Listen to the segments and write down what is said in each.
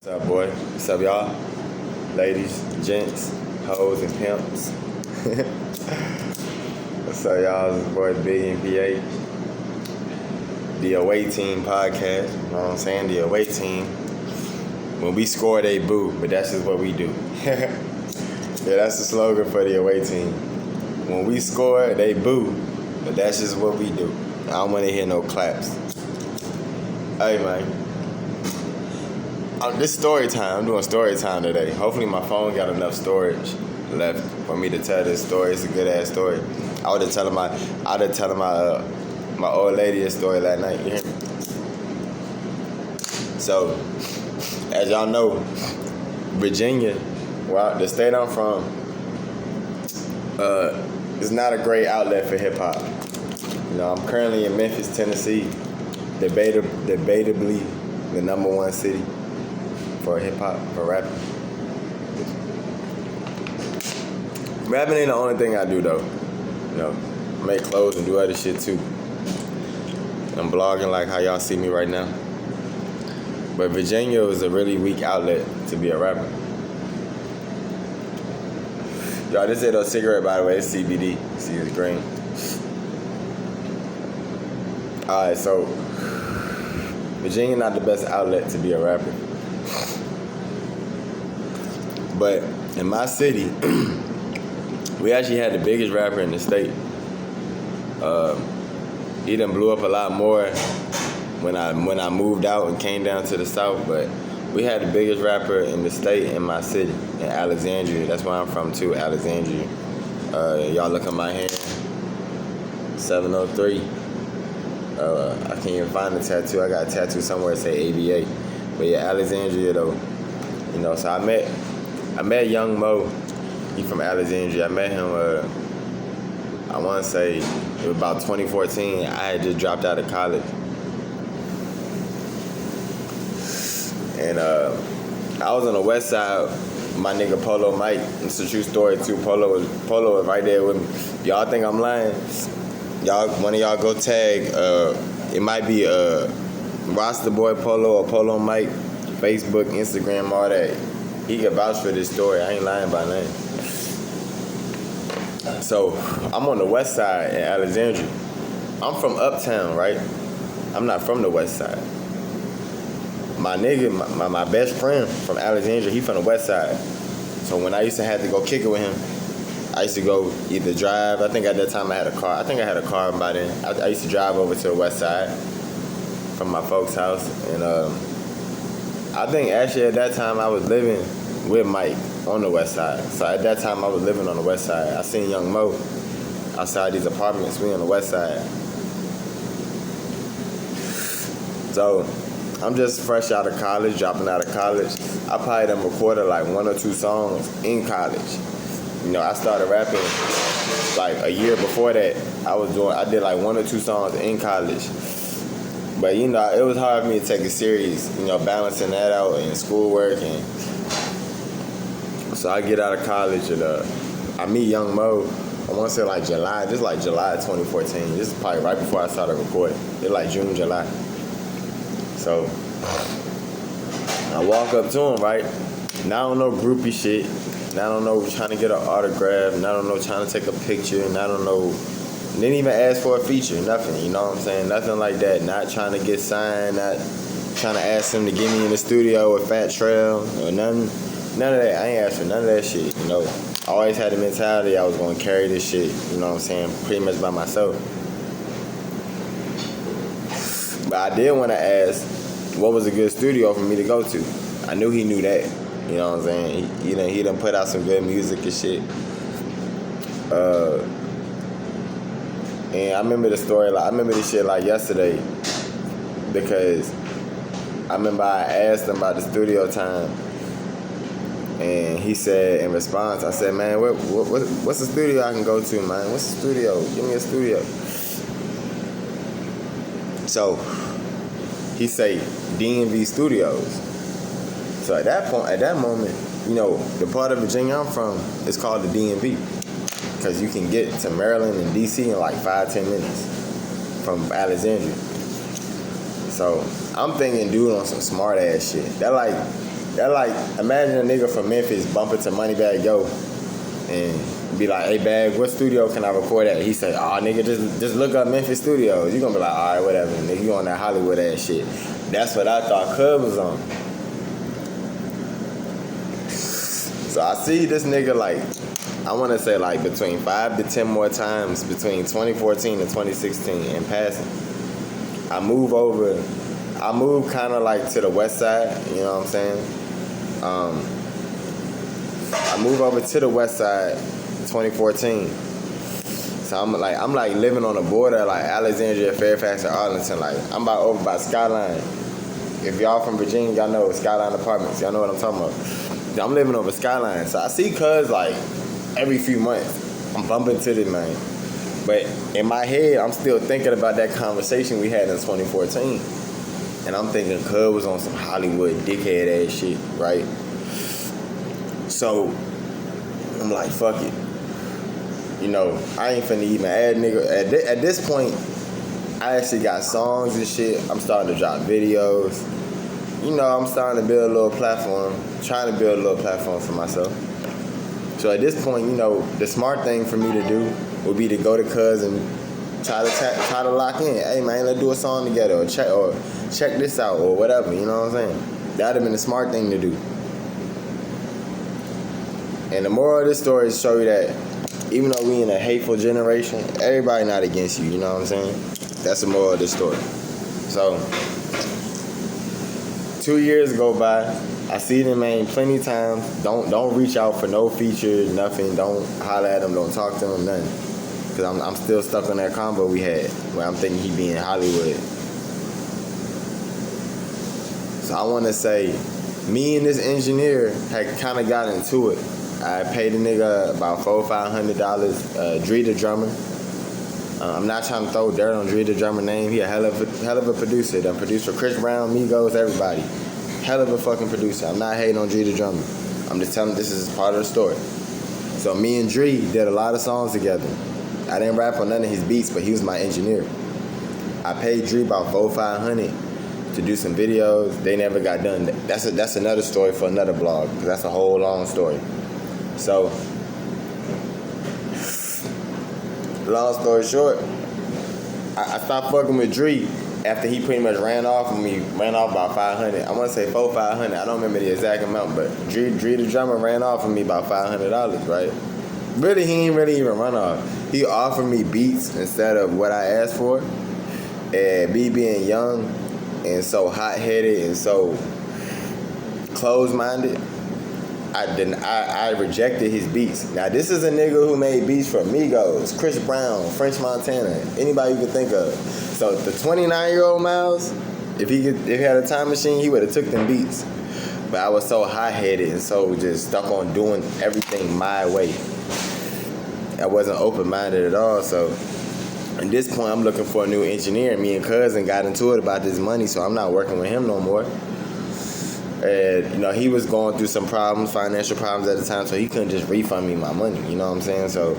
What's up, boy? What's up, y'all? Ladies, gents, hoes, and pimps. What's up, y'all? This is boy Big and PH. The Away Team podcast. You know what I'm saying? The Away Team. When we score, they boo, but that's just what we do. Yeah, that's the slogan for the Away Team. When we score, they boo, but that's just what we do. I don't want to hear no claps. Hey, man. This story time. I'm doing story time today. Hopefully my phone got enough storage left for me to tell this story. It's a good ass story. I would have telling my old lady this story last night. You hear me? So, as y'all know, Virginia, the state I'm from, is not a great outlet for hip hop. You know, I'm currently in Memphis, Tennessee, debatably the number one city for hip hop, for rapping. Rapping ain't the only thing I do though. You know, I make clothes and do other shit too. I'm blogging like how y'all see me right now. But Virginia is a really weak outlet to be a rapper. Y'all, this ain't no cigarette, by the way. It's CBD. See, it's green. Alright, so Virginia not the best outlet to be a rapper. But in my city, we actually had the biggest rapper in the state. He done blew up a lot more when I moved out and came down to the south, but we had the biggest rapper in the state in my city, in Alexandria. That's where I'm from too, Alexandria. Y'all look at my hand, 703. I can't even find the tattoo. I got a tattoo somewhere that say ABA. But yeah, Alexandria though. You know, so I met Young Moe. He from Alexandria. I met him, I want to say, it was about 2014. I had just dropped out of college. And I was on the west side, my nigga Polo Mike. It's a true story too. Polo was right there with me. Y'all think I'm lying? One of y'all go tag, it might be Roster Boy Polo or Polo Mike, Facebook, Instagram, all that. He can vouch for this story. I ain't lying by name. So, I'm on the west side in Alexandria. I'm from uptown, right? I'm not from the west side. My nigga, my best friend from Alexandria, he from the west side. So when I used to have to go kick it with him, I used to go either drive. I think at that time I had a car. I think I had a car by then. I used to drive over to the west side from my folks' house. And I think actually at that time I was living with Mike on the west side. So at that time I was living on the west side. I seen Young Moe outside these apartments. We on the west side. So I'm just fresh out of college, dropping out of college. I probably done recorded like 1 or 2 songs in college. You know, I started rapping like a year before that. I did like 1 or 2 songs in college. But you know, it was hard for me to take it serious, you know, balancing that out and schoolwork. And so I get out of college and I meet Young Moe. I want to say like July 2014. This is probably right before I started recording. It's like June, July. So I walk up to him, right? Now I don't know groupie shit. Now I don't know trying to get an autograph. Now I don't know trying to take a picture. And I don't know. Didn't even ask for a feature. Nothing. You know what I'm saying? Nothing like that. Not trying to get signed. Not trying to ask him to get me in the studio with Fat Trail or nothing. None of that. I ain't asked for none of that shit. You know. I always had the mentality I was going to carry this shit. You know what I'm saying? Pretty much by myself. But I did want to ask what was a good studio for me to go to. I knew he knew that. You know what I'm saying? He done put out some good music and shit. And I remember the story. I remember this shit like yesterday because I remember I asked him about the studio time, and he said in response, I said, "Man, what's the studio I can go to, man? What's the studio? Give me a studio." So he say DMV Studios. So at that moment, you know, the part of Virginia I'm from is called the DMV. Because you can get to Maryland and DC in like 5-10 minutes from Alexandria. So I'm thinking dude on some smart ass shit. That like That like, imagine a nigga from Memphis bumping to Moneybag Yo and be like, hey Bag, what studio can I record at? He say, oh nigga, just look up Memphis Studios. You gonna be like, alright, whatever, nigga, you on that Hollywood ass shit. That's what I thought Cub was on. So I see this nigga like, I wanna say like between 5 to 10 more times between 2014 and 2016 in passing. I move kind of like to the west side, you know what I'm saying? I move over to the west side 2014. So I'm like living on the border, like Alexandria, Fairfax, and Arlington. Like I'm over by Skyline. If y'all from Virginia, y'all know Skyline Apartments. Y'all know what I'm talking about. I'm living over Skyline. So I see Cuz like every few months. I'm bumping to this man. But in my head, I'm still thinking about that conversation we had in 2014. And I'm thinking Cub was on some Hollywood dickhead ass shit, right? So I'm like, fuck it. You know, I ain't finna even add nigga. At this point, I actually got songs and shit. I'm starting to drop videos. You know, I'm starting to build a little platform, trying to build a little platform for myself. So at this point, you know, the smart thing for me to do would be to go to Cuz and try to lock in. Hey man, let's do a song together, or check this out, or whatever. You know what I'm saying? That'd have been the smart thing to do. And the moral of this story is show you that even though we in a hateful generation, everybody not against you. You know what I'm saying? That's the moral of this story. So 2 years go by. I see them, man, plenty of times. Don't reach out for no feature, nothing. Don't holler at them. Don't talk to them, nothing. Because I'm still stuck on that combo we had where I'm thinking he be in Hollywood. So I want to say, me and this engineer had kind of got into it. I paid the nigga about $400-500. Dre the drummer. I'm not trying to throw dirt on Dre the drummer name. He a hell of a producer. Done produced for Chris Brown, Migos, everybody. Hell of a fucking producer. I'm not hating on Dre the drummer. I'm just telling this is part of the story. So me and Dre did a lot of songs together. I didn't rap on none of his beats, but he was my engineer. I paid Dre about $400-500 to do some videos. They never got done. That's another story for another blog, because that's a whole long story. So, long story short, I stopped fucking with Dre after he pretty much ran off about $500. I want to say $400-500. I don't remember the exact amount, but Dre the drummer ran off of me about $500, right? Really, he ain't really even run off. He offered me beats instead of what I asked for. And me being young and so hot-headed and so closed-minded, I rejected his beats. Now, this is a nigga who made beats for Migos, Chris Brown, French Montana, anybody you could think of. So the 29-year-old Miles, if he had a time machine, he would have took them beats. But I was so hot-headed and so just stuck on doing everything my way. I wasn't open-minded at all. So at this point, I'm looking for a new engineer. Me and Cousin got into it about this money, so I'm not working with him no more. And, you know, he was going through some problems, financial problems at the time, so he couldn't just refund me my money, you know what I'm saying? So,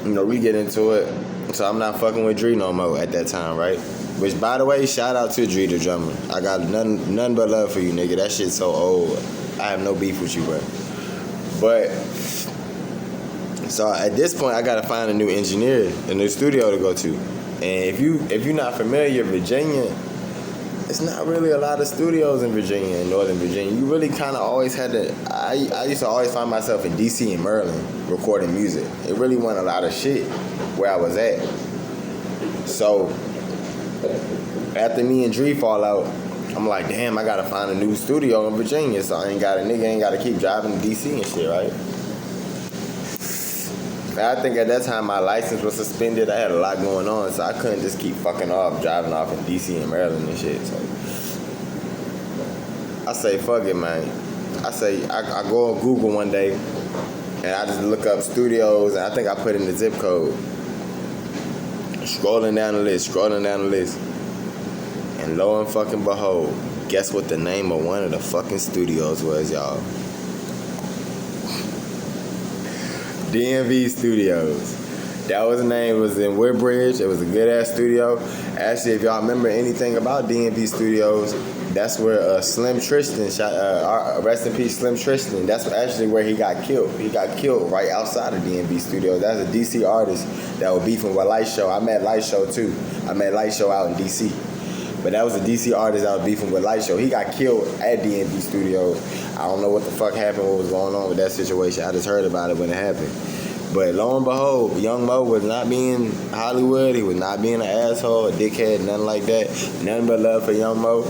you know, we get into it. So I'm not fucking with Dre no more at that time, right? Which, by the way, shout out to Dre the drummer. I got none but love for you, nigga. That shit's so old. I have no beef with you, bro. But, so at this point, I gotta find a new engineer, a new studio to go to. And if you're not familiar, Virginia, it's not really a lot of studios in Virginia, in Northern Virginia. You really kind of always had to, I used to always find myself in D.C. and Maryland recording music. It really wasn't a lot of shit where I was at. So, after me and Dre fall out, I'm like, damn, I gotta find a new studio in Virginia, so nigga ain't gotta keep driving to D.C. and shit, right? I think at that time my license was suspended. I had a lot going on, so I couldn't just keep fucking off, driving off in D.C. and Maryland and shit. So I say, fuck it, man. I go on Google one day, and I just look up studios, and I think I put in the zip code. Scrolling down the list, and lo and fucking behold, guess what the name of one of the fucking studios was, y'all? DMV Studios. That was the name. It was in Woodbridge. It was a good ass studio. Actually, if y'all remember anything about DMV Studios, that's where Slim Tristan shot. Rest in peace, Slim Tristan. That's actually where he got killed. He got killed right outside of DMV Studios. That's a DC artist that was beefing with Light Show. I met Light Show too. I met Light Show out in DC. But that was a DC artist that was beefing with Light Show. He got killed at DMV Studios. I don't know what the fuck happened, what was going on with that situation. I just heard about it when it happened. But lo and behold, Young Moe was not being Hollywood. He was not being an asshole, a dickhead, nothing like that. Nothing but love for Young Moe.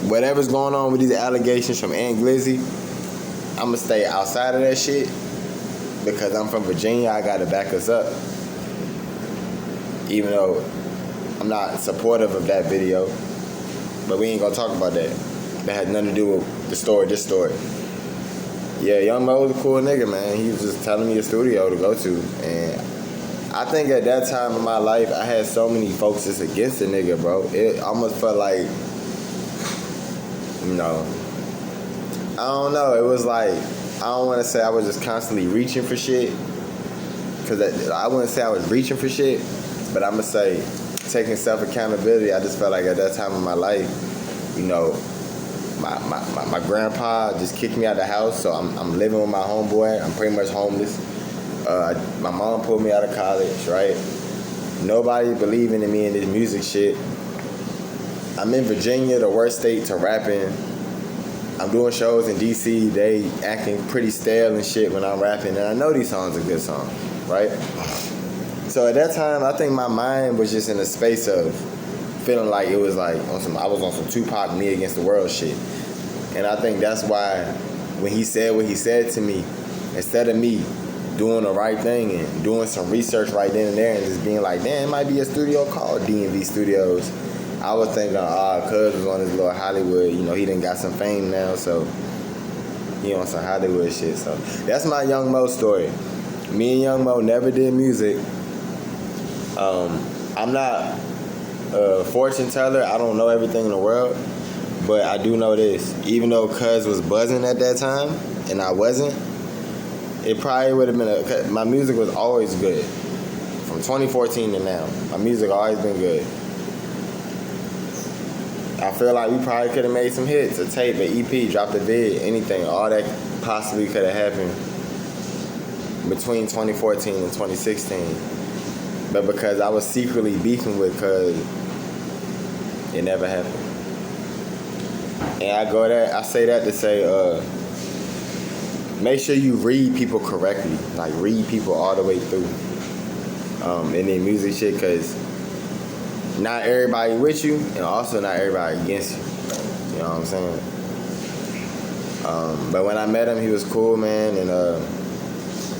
Whatever's going on with these allegations from Aunt Glizzy, I'm going to stay outside of that shit because I'm from Virginia. I got to back us up. Even though I'm not supportive of that video, but we ain't going to talk about that. That had nothing to do with this story. Yeah, Young Moe was a cool nigga, man. He was just telling me a studio to go to. And I think at that time in my life, I had so many folks just against the nigga, bro. It almost felt like, you know, I don't know. It was like, I don't want to say I was just constantly reaching for shit. Because I wouldn't say I was reaching for shit. But I'm going to say, taking self-accountability, I just felt like at that time in my life, you know, my grandpa just kicked me out of the house, so I'm living with my homeboy. I'm pretty much homeless. My mom pulled me out of college, right? Nobody believing in me in this music shit. I'm in Virginia, the worst state to rapping. I'm doing shows in DC. They acting pretty stale and shit when I'm rapping, and I know these songs are good songs, right? So at that time, I think my mind was just in a space of feeling like it was like I was on some Tupac, me against the world shit. And I think that's why when he said what he said to me, instead of me doing the right thing and doing some research right then and there and just being like, damn, it might be a studio called DMV Studios, I was thinking, cuz was on his little Hollywood, you know, he done got some fame now, so he on some Hollywood shit. So that's my Young Moe story. Me and Young Moe never did music. I'm not fortune teller. I don't know everything in the world, but I do know this. Even though cuz was buzzing at that time and I wasn't, it probably would have been my music was always good. From 2014 to now, my music always been good. I feel like we probably could have made some hits, a tape, an EP, dropped a vid, anything. All that possibly could have happened between 2014 and 2016. But because I was secretly beefing with cuz, it never happened. And I say that to say, make sure you read people correctly. Like, read people all the way through in their music shit, because not everybody with you, and also not everybody against you. You know what I'm saying? But when I met him, he was cool, man. And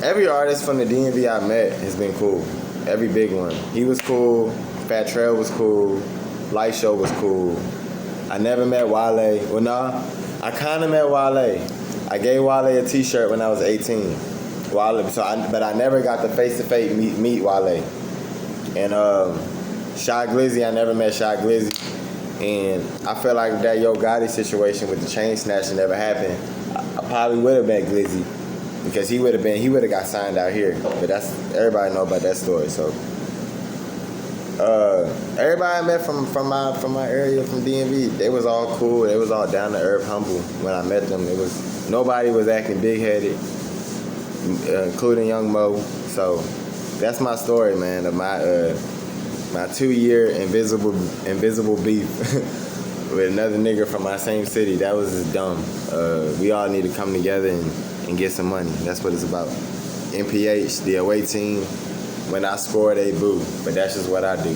every artist from the DMV I met has been cool. Every big one. He was cool. Fat Trail was cool. Light Show was cool. I never met Wale. Well, nah, I kind of met Wale. I gave Wale a t-shirt when I was 18. But I never got to face-to-face meet Wale. And Shy Glizzy, I never met Shy Glizzy. And I feel like if that Yo Gotti situation with the chain snatching never happened, I probably would have met Glizzy. Because he would have got signed out here. But everybody know about that story. So everybody I met from my area, from DMV, they was all cool. They was all down to earth, humble. When I met them, nobody was acting big headed, including Young Moe. So that's my story, man, of my 2-year invisible beef with another nigga from my same city. That was just dumb. We all need to come together and get some money. That's what it's about. MPH, the away team, when I score, they boo. But that's just what I do.